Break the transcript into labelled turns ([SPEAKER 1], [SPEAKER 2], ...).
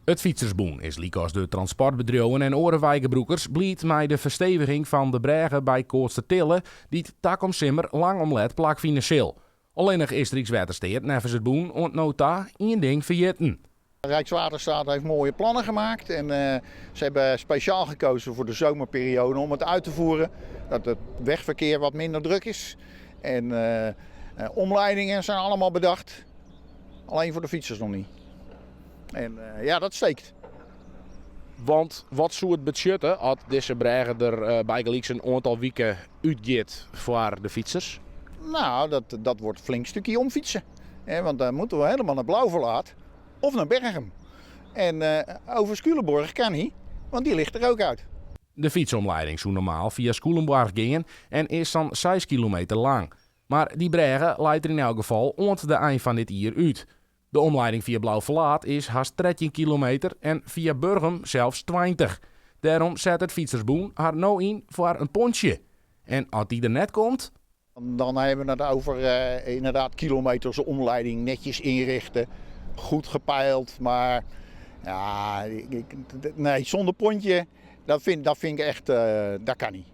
[SPEAKER 1] Het fietsersboen is liek de transportbedrijven en orenwijkenbroekers blied met de versteviging van de bregen bij Koortstertille die het takomsimmer lang omlet plak financieel. Alleen nog is Rijkswaterstaat nevens het boen ontnota één ding vergeten.
[SPEAKER 2] Rijkswaterstaat heeft mooie plannen gemaakt en ze hebben speciaal gekozen voor de zomerperiode om het uit te voeren. Dat het wegverkeer wat minder druk is en omleidingen zijn allemaal bedacht. Alleen voor de fietsers nog niet. En ja, dat steekt.
[SPEAKER 1] Want wat zou het budgetten als deze bregen er bij gelijk een aantal weken uitgeeft voor de fietsers?
[SPEAKER 2] Nou, dat wordt een flink stukje omfietsen. Want dan moeten we helemaal naar Blauwverlaat of naar Berghem. En over Sculenborg kan niet, want die ligt er ook uit.
[SPEAKER 1] De fietsomleiding zou normaal via Sculenborg gingen en is dan 6 kilometer lang. Maar die bregen leidt er in elk geval ont de eind van dit jaar uit. De omleiding via Blauwverlaat is haast 13 kilometer en via Burgum zelfs 20. Daarom zet het fietsersboen haar nou in voor een pontje. En als die er net komt...
[SPEAKER 2] Dan hebben we het over inderdaad kilometers omleiding netjes inrichten. Goed gepeild, maar ja, nee, zonder pontje, dat vind ik echt, dat kan niet.